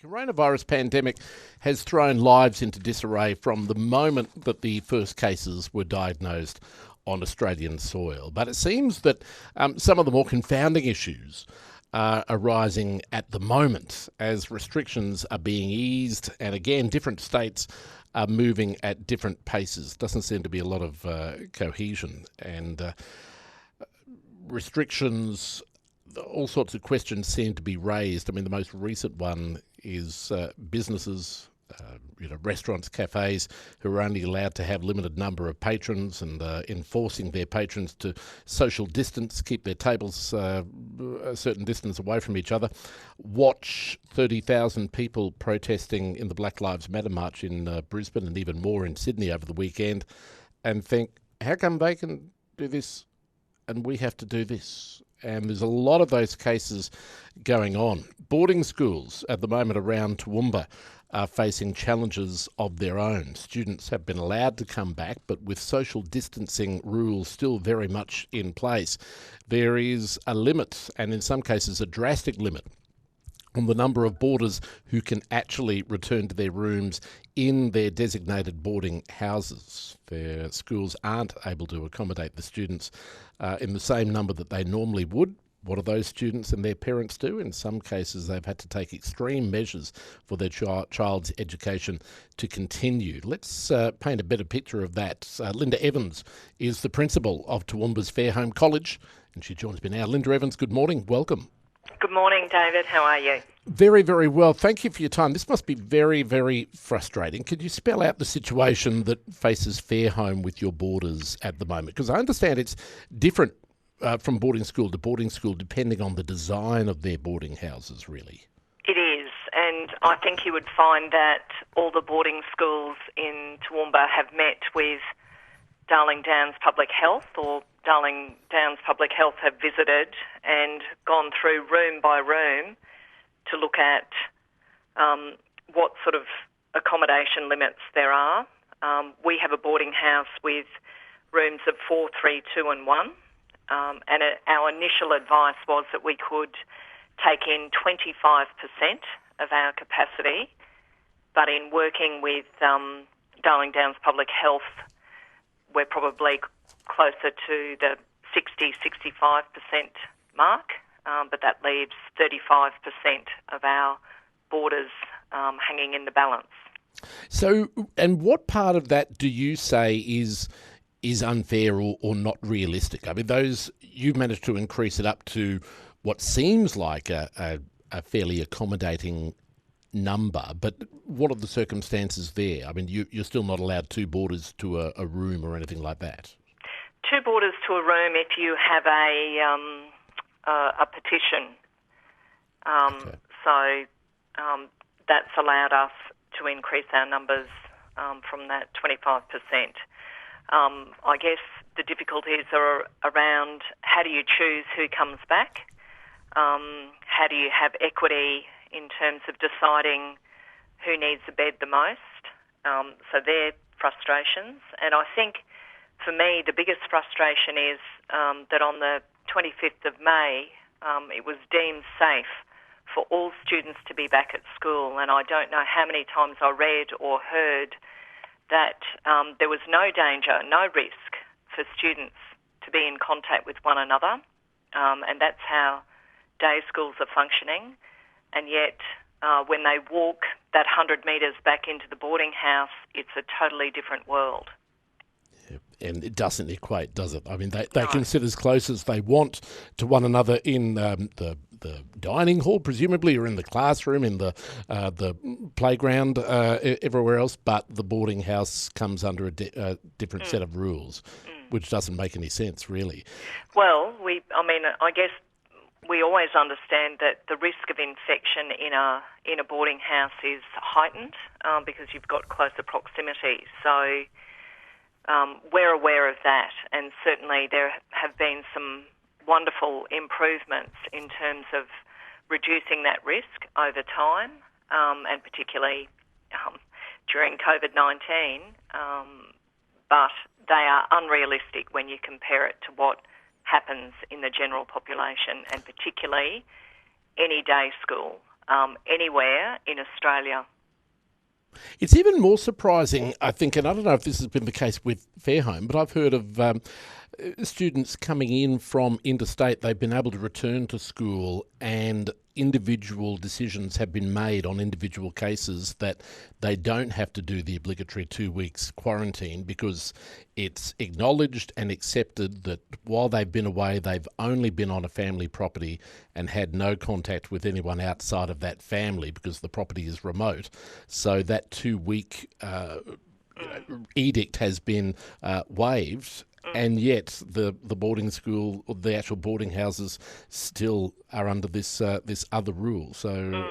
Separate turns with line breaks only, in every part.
Coronavirus pandemic has thrown lives into disarray from the moment that the first cases were diagnosed on Australian soil. But it seems that some of the more confounding issues are arising at the moment as restrictions are being eased, and again, different states are moving at different paces. Doesn't seem to be a lot of cohesion, and restrictions, all sorts of questions seem to be raised. I mean, the most recent one is businesses, restaurants, cafes, who are only allowed to have limited number of patrons, and enforcing their patrons to social distance, keep their tables a certain distance away from each other. Watch 30,000 people protesting in the Black Lives Matter march in Brisbane, and even more in Sydney over the weekend, and think, how come they can do this and we have to do this? And there's a lot of those cases going on. Boarding schools at the moment around Toowoomba are facing challenges of their own. Students have been allowed to come back, but with social distancing rules still very much in place, there is a limit, and in some cases a drastic limit, on the number of boarders who can actually return to their rooms in their designated boarding houses. Their schools aren't able to accommodate the students in the same number that they normally would. What do those students and their parents do? In some cases, they've had to take extreme measures for their child's education to continue. Let's paint a better picture of that. Linda Evans is the principal of Toowoomba's Fairholme College, and she joins me now. Linda Evans, good morning. Welcome.
Good morning, David. How are you?
Very, very well. Thank you for your time. This must be very, very frustrating. Could you spell out the situation that faces Fairholme with your boarders at the moment? Because I understand it's different from boarding school to boarding school depending on the design of their boarding houses, really.
It is, and I think you would find that all the boarding schools in Toowoomba have met with Darling Downs Public Health, or Darling Downs Public Health have visited and gone through room by room to look at what sort of accommodation limits there are. We have a boarding house with rooms of 4, 3, 2 and 1, and our initial advice was that we could take in 25% of our capacity, but in working with Darling Downs Public Health, we're probably closer to the 60-65% mark, but that leaves 35% of our boarders hanging in the balance.
So, and what part of that do you say is unfair or not realistic? I mean, you've managed to increase it up to what seems like a fairly accommodating number, but what are the circumstances there? I mean, you're still not allowed 2 boarders to a room or anything like that.
2 boarders to a room if you have a petition.
Okay.
So that's allowed us to increase our numbers from that 25%. I guess the difficulties are around how do you choose who comes back? How do you have equity in terms of deciding who needs a bed the most? So they're frustrations. And I think for me the biggest frustration is that on the 25th of May it was deemed safe for all students to be back at school, and I don't know how many times I read or heard that there was no danger, no risk for students to be in contact with one another, and that's how day schools are functioning. And yet when they walk that 100 metres back into the boarding house, it's a totally different world.
And it doesn't equate, does it? I mean, they can sit as close as they want to one another in the dining hall, presumably, or in the classroom, in the playground, everywhere else, but the boarding house comes under a different set of rules, which doesn't make any sense, really.
Well, I guess we always understand that the risk of infection in a boarding house is heightened because you've got closer proximity. So we're aware of that, and certainly there have been some wonderful improvements in terms of reducing that risk over time, and particularly during COVID-19, but they are unrealistic when you compare it to what happens in the general population, and particularly any day school. anywhere in Australia.
It's even more surprising, I think, and I don't know if this has been the case with Fairholme, but I've heard of students coming in from interstate. They've been able to return to school and individual decisions have been made on individual cases that they don't have to do the obligatory 2 weeks quarantine because it's acknowledged and accepted that while they've been away, they've only been on a family property and had no contact with anyone outside of that family because the property is remote. So that 2 week edict has been waived. And yet the boarding school, or the actual boarding houses, still are under this other rule. So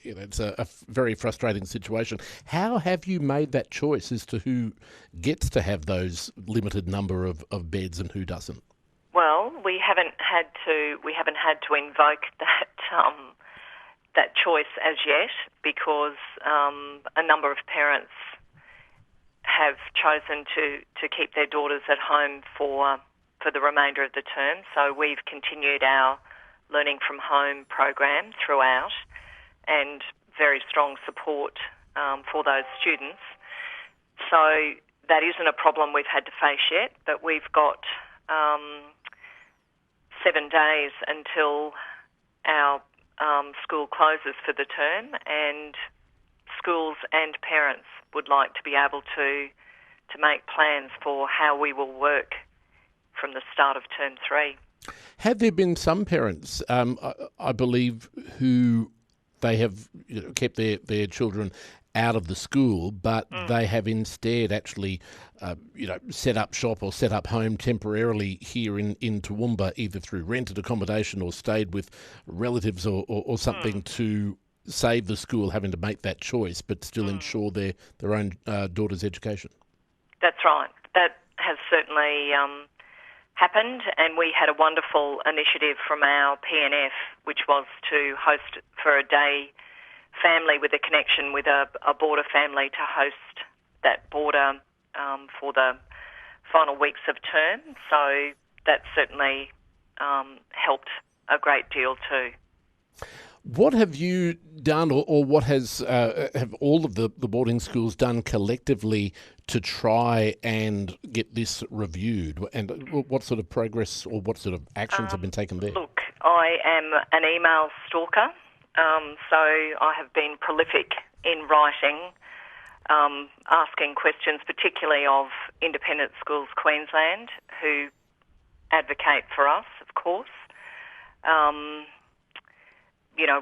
it's a very frustrating situation. How have you made that choice as to who gets to have those limited number of beds and who doesn't?
Well, we haven't had to invoke that choice as yet because a number of parents have chosen to keep their daughters at home for the remainder of the term. So we've continued our learning from home program throughout and very strong support for those students. So that isn't a problem we've had to face yet, but we've got 7 days until our school closes for the term, and schools and parents would like to be able to make plans for how we will work from the start of term 3.
Have there been some parents, I believe, who they have kept their children out of the school, but they have instead actually, set up shop or set up home temporarily here in Toowoomba, either through rented accommodation or stayed with relatives or something to save the school having to make that choice, but still ensure their own daughter's education?
That's right. That has certainly happened, and we had a wonderful initiative from our PNF, which was to host for a day family with a connection with a border family to host that border for the final weeks of term. So that certainly helped a great deal too.
What have you done, or what have all of the boarding schools done collectively to try and get this reviewed? And what sort of progress or what sort of actions have been taken there?
Look, I am an email stalker, so I have been prolific in writing, asking questions, particularly of Independent Schools Queensland, who advocate for us, of course.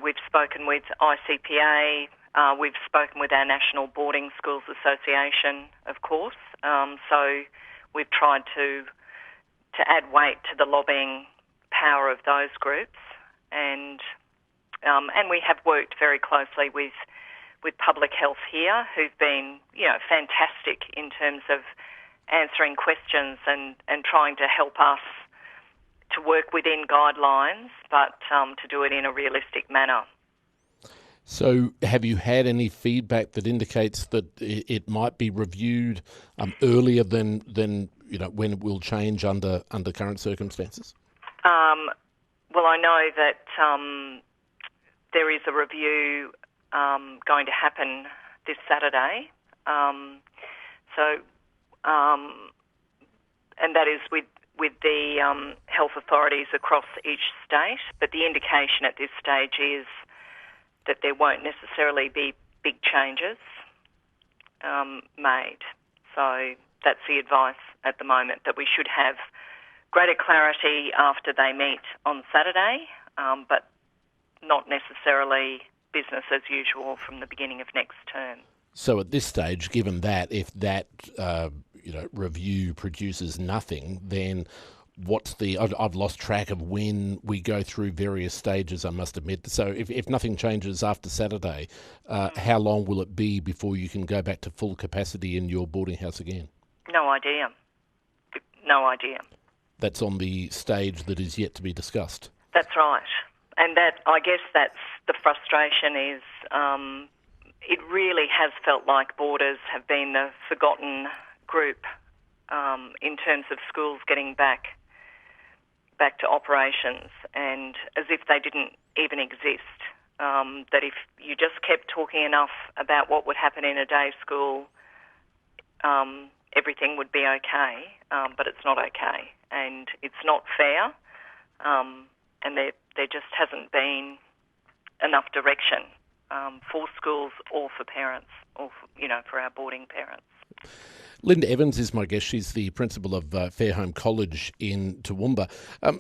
We've spoken with ICPA, we've spoken with our National Boarding Schools Association, of course. So we've tried to add weight to the lobbying power of those groups, and we have worked very closely with Public Health here, who've been fantastic in terms of answering questions and trying to help us to work within guidelines, but to do it in a realistic manner.
So have you had any feedback that indicates that it might be reviewed earlier than when it will change under current circumstances?
Well, I know that there is a review going to happen this Saturday. And that is with the health authorities across each state, but the indication at this stage is that there won't necessarily be big changes made. So that's the advice at the moment, that we should have greater clarity after they meet on Saturday, but not necessarily business as usual from the beginning of next term.
So at this stage, given that, if that review produces nothing, then what's I've lost track of when we go through various stages, I must admit. So if nothing changes after Saturday, how long will it be before you can go back to full capacity in your boarding house again?
No idea. No idea.
That's on the stage that is yet to be discussed.
That's right. And that, I guess that's the frustration is it really has felt like borders have been the forgotten group in terms of schools getting back to operations, and as if they didn't even exist that if you just kept talking enough about what would happen in a day school, everything would be okay, but it's not okay, and it's not fair, and there just hasn't been enough direction for schools or for parents, or for our boarding parents.
Linda Evans is my guest. She's the principal of Fairholme College in Toowoomba.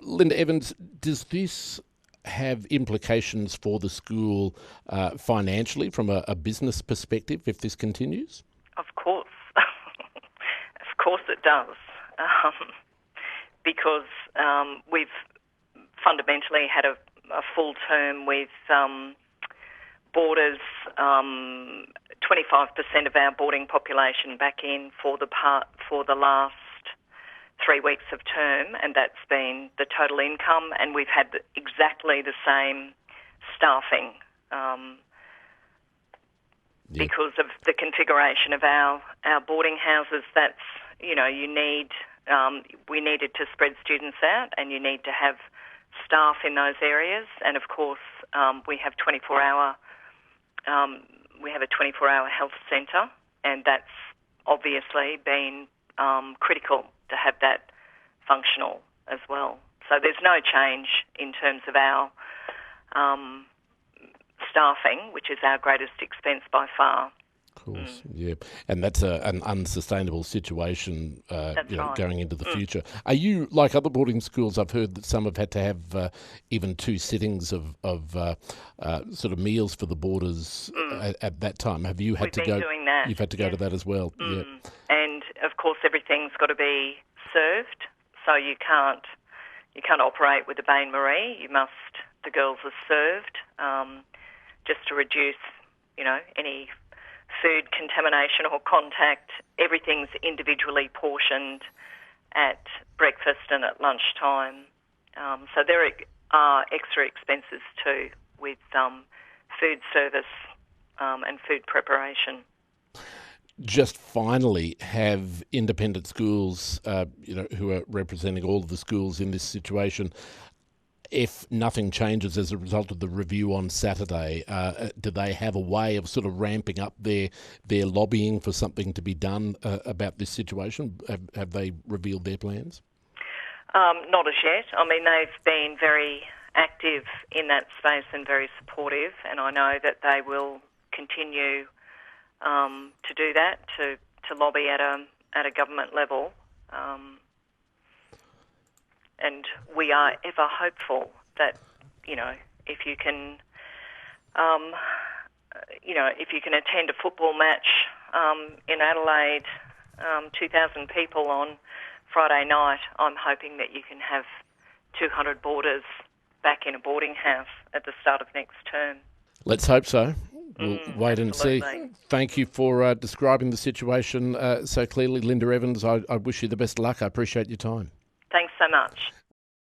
Linda Evans, does this have implications for the school financially from a business perspective if this continues?
Of course. Of course it does. Because we've fundamentally had a full term with boarders, 25% of our boarding population back in for the last 3 weeks of term, and that's been the total income, and we've had exactly the same staffing because of the configuration of our boarding houses. That's, we needed to spread students out, and you need to have staff in those areas, and of course we have 24-hour we have a 24-hour health centre, and that's obviously been critical to have that functional as well. So there's no change in terms of our staffing, which is our greatest expense by far.
Of course, yeah. And that's an unsustainable situation
right.
going into the future. Are you, like other boarding schools, I've heard that some have had to have even 2 sittings of sort of meals for the boarders at that time. Have you had
We've been doing that.
You've had to go to that as well? Yeah.
And of course everything's got to be served, so you can't operate with a bain-marie. The girls are served just to reduce, any food contamination or contact. Everything's individually portioned at breakfast and at lunchtime. So there are extra expenses too with food service and food preparation.
Just finally, have independent schools, who are representing all of the schools in this situation, if nothing changes as a result of the review on Saturday, do they have a way of sort of ramping up their lobbying for something to be done about this situation? Have they revealed their plans?
Not as yet. I mean, they've been very active in that space and very supportive, and I know that they will continue to do that, to lobby at a government level. And we are ever hopeful that, if you can, if you can attend a football match in Adelaide, 2,000 people on Friday night, I'm hoping that you can have 200 boarders back in a boarding house at the start of next term.
Let's hope so. We'll wait and see.
Absolutely.
Thank you for describing the situation so clearly, Linda Evans. I wish you the best of luck. I appreciate your time.
Thanks so much.